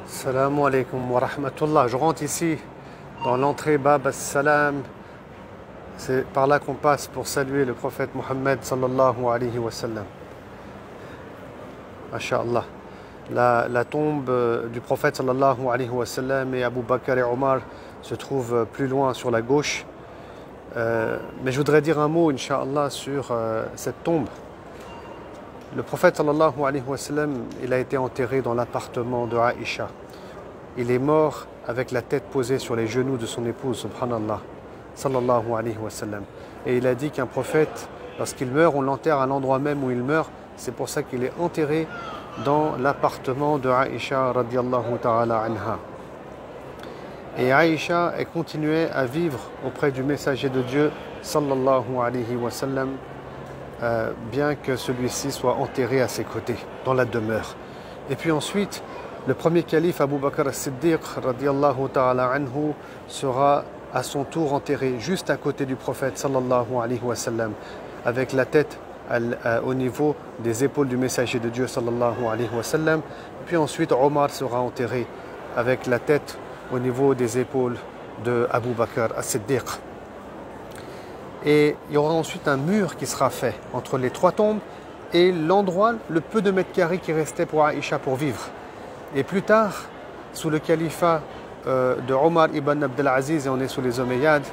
Salam alaikum wa rahmatullah. Je rentre ici dans l'entrée Bab as-Salam. C'est par là qu'on passe pour saluer le prophète Mohammed sallallahu alayhi wa sallam. Masha'Allah. La tombe du prophète sallallahu alayhi wa sallam et Abu Bakr et Omar se trouve plus loin sur la gauche. Mais je voudrais dire un mot, Inch'Allah, sur cette tombe. Le prophète sallallahu alayhi wa sallam, il a été enterré dans l'appartement de Aïcha. Il est mort avec la tête posée sur les genoux de son épouse, subhanallah, sallallahu alayhi wa sallam. Et il a dit qu'un prophète, lorsqu'il meurt, on l'enterre à l'endroit même où il meurt. C'est pour ça qu'il est enterré dans l'appartement de Aïcha radiallahu ta'ala anha. Et Aïcha, elle continuait à vivre auprès du messager de Dieu, sallallahu alayhi wa sallam, bien que celui-ci soit enterré à ses côtés, dans la demeure. Et puis ensuite, le premier calife Abu Bakr as-Siddiq radiallahu ta'ala anhu sera à son tour enterré juste à côté du prophète sallallahu alayhi wa sallam, avec la tête au niveau des épaules du messager de Dieu sallallahu alayhi wa sallam. Puis ensuite, Omar sera enterré avec la tête au niveau des épaules de Abu Bakr as-Siddiq. Et il y aura ensuite un mur qui sera fait entre les trois tombes et l'endroit, le peu de mètres carrés qui restait pour Aïcha pour vivre. Et plus tard, sous le califat de Omar ibn Abdelaziz, et on est sous les Omeyyades,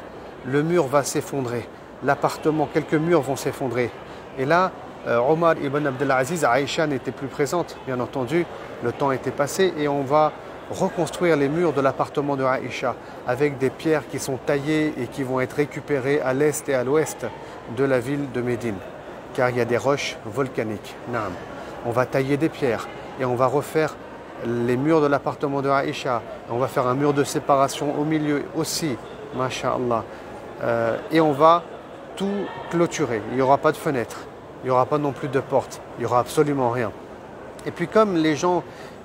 le mur va s'effondrer. L'appartement, quelques murs vont s'effondrer. Et là, Omar ibn Abdelaziz, Aïcha n'était plus présente, bien entendu, le temps était passé, et on va reconstruire les murs de l'appartement de Aïcha avec des pierres qui sont taillées et qui vont être récupérées à l'est et à l'ouest de la ville de Médine, car il y a des roches volcaniques. Naam. On va tailler des pierres et on va refaire les murs de l'appartement de Aïcha. On va faire un mur de séparation au milieu aussi, masha'Allah. Et on va tout clôturer. Il n'y aura pas de fenêtre, il n'y aura pas non plus de porte, il n'y aura absolument rien. Et puis comme les gens,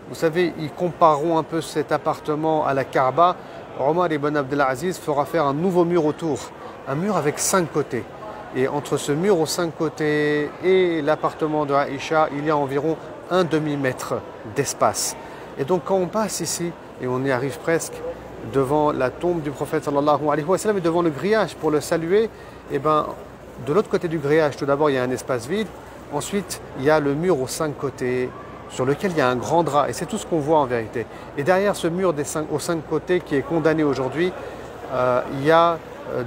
vous savez, ils compareront un peu cet appartement à la Kaaba, Omar ibn Abdelaziz fera faire un nouveau mur autour, un mur avec 5 côtés. Et entre ce mur aux 5 côtés et l'appartement de Aïcha, il y a environ un demi-mètre d'espace. Et donc quand on passe ici, et on y arrive presque devant la tombe du prophète sallallahu alayhi wa sallam et devant le grillage pour le saluer, et ben, de l'autre côté du grillage, tout d'abord il y a un espace vide, ensuite il y a le mur aux 5 côtés, sur lequel il y a un grand drap, et c'est tout ce qu'on voit en vérité. Et derrière ce mur aux 5 côtés qui est condamné aujourd'hui, il y a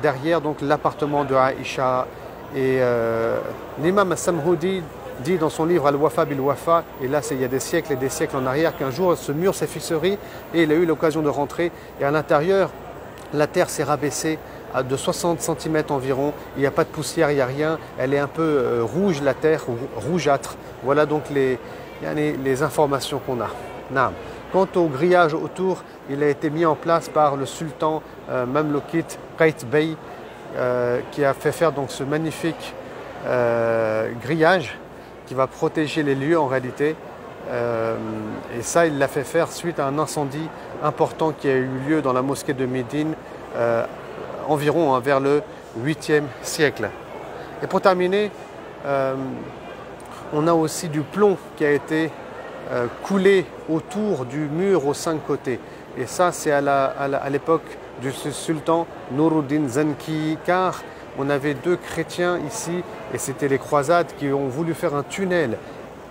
derrière donc l'appartement de Aïcha. Et l'imam As-Samhoudi dit dans son livre Al-Wafa bil-Wafa, et là il y a des siècles et des siècles en arrière, qu'un jour ce mur s'est fissuré et il a eu l'occasion de rentrer, et à l'intérieur la terre s'est rabaissée de 60 cm environ, il n'y a pas de poussière, il n'y a rien, elle est un peu rouge la terre, rougeâtre. Voilà donc les informations qu'on a. Naam. Quant au grillage autour, il a été mis en place par le sultan Mamloukite Qait Bey, qui a fait faire donc ce magnifique grillage qui va protéger les lieux en réalité. Et ça, il l'a fait faire suite à un incendie important qui a eu lieu dans la mosquée de Médine environ vers le 8e siècle. Et pour terminer, on a aussi du plomb qui a été coulé autour du mur aux 5 côtés. Et ça, c'est à l'époque du sultan Nuruddin Zanki, car on avait 2 chrétiens ici, et c'était les croisades qui ont voulu faire un tunnel.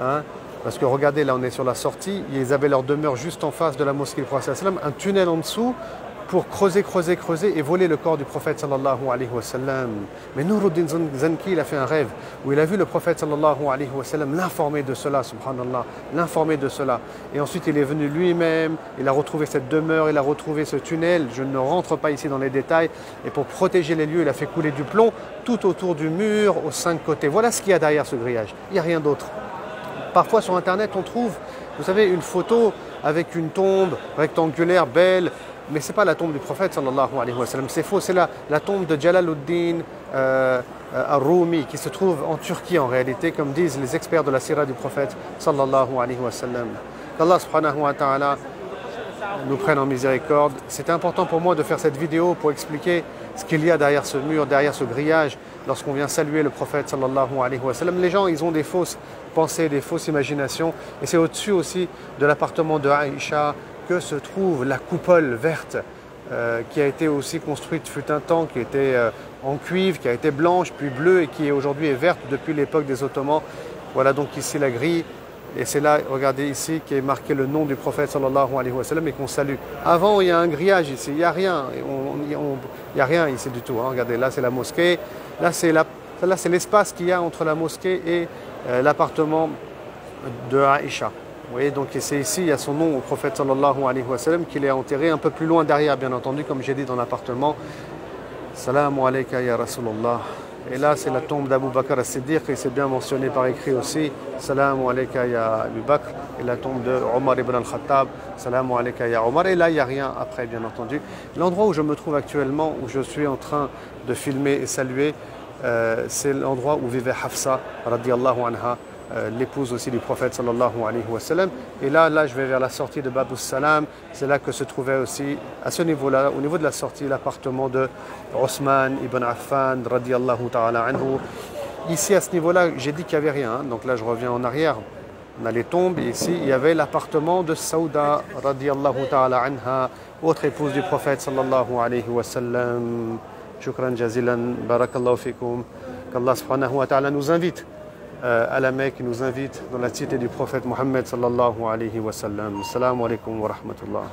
Hein, parce que regardez, là on est sur la sortie, ils avaient leur demeure juste en face de la mosquée du prophète sallam, un tunnel en dessous, pour creuser et voler le corps du prophète sallallahu alayhi wa sallam. Mais Nuruddin Zanki, il a fait un rêve où il a vu le prophète sallallahu alayhi wa sallam l'informer de cela, subhanallah, l'informer de cela. Et ensuite il est venu lui-même, il a retrouvé cette demeure, il a retrouvé ce tunnel. Je ne rentre pas ici dans les détails. Et pour protéger les lieux, il a fait couler du plomb tout autour du mur, aux 5 côtés. Voilà ce qu'il y a derrière ce grillage. Il n'y a rien d'autre. Parfois sur internet on trouve, vous savez, une photo avec une tombe rectangulaire, belle, mais ce n'est pas la tombe du prophète sallallahu alayhi wa sallam, c'est faux, c'est la tombe de Jalaluddin al-Rumi qui se trouve en Turquie en réalité, comme disent les experts de la sira du prophète sallallahu alayhi wa sallam. Qu'Allah subhanahu wa ta'ala nous prenne en miséricorde. C'était important pour moi de faire cette vidéo pour expliquer ce qu'il y a derrière ce mur, derrière ce grillage, lorsqu'on vient saluer le prophète sallallahu alayhi wa sallam. Les gens, ils ont des fausses pensées, des fausses imaginations, et c'est au-dessus aussi de l'appartement de Aïcha que se trouve la coupole verte qui a été aussi construite fut un temps, qui était en cuivre, qui a été blanche, puis bleue et qui aujourd'hui est verte depuis l'époque des Ottomans. Voilà donc ici la grille. Et c'est là, regardez ici, qui est marqué le nom du prophète sallallahu alayhi wa sallam et qu'on salue. Avant, il y a un grillage ici, il n'y a rien. Il n'y a rien ici du tout. Hein. Regardez, là c'est la mosquée. Là c'est l'espace qu'il y a entre la mosquée et l'appartement de Aïcha. Vous voyez, donc c'est ici, il y a son nom au prophète sallallahu alayhi wa sallam, qu'il est enterré un peu plus loin derrière, bien entendu, comme j'ai dit dans l'appartement. Salamu alayka ya Rasulallah. Et là, c'est la tombe d'Abu Bakr as-Siddiq, et c'est bien mentionné par écrit aussi. Salamu alayka ya Abu Bakr. Et la tombe de Omar ibn al-Khattab. Salamu alayka ya Omar. Et là, il n'y a rien après, bien entendu. L'endroit où je me trouve actuellement, où je suis en train de filmer et saluer, c'est l'endroit où vivait Hafsa, radiallahu anha, l'épouse aussi du prophète sallallahu alayhi wa sallam. Et là, je vais vers la sortie de Babus Salam. C'est là que se trouvait aussi, à ce niveau-là, au niveau de la sortie, l'appartement de Othman ibn Affan radiallahu ta'ala anhu. Ici, à ce niveau-là, j'ai dit qu'il n'y avait rien. Hein. Donc là, je reviens en arrière. On a les tombes. Et ici, il y avait l'appartement de Saouda radiallahu ta'ala anha, autre épouse du prophète sallallahu alayhi wa sallam. Shukran jazilan, barakallahu fikum. Qu'Allah subhanahu wa ta'ala nous invite à la Mecque, qui nous invite dans la cité du prophète Mohammed sallallahu alayhi wa sallam. Assalamu alaikum wa rahmatullah.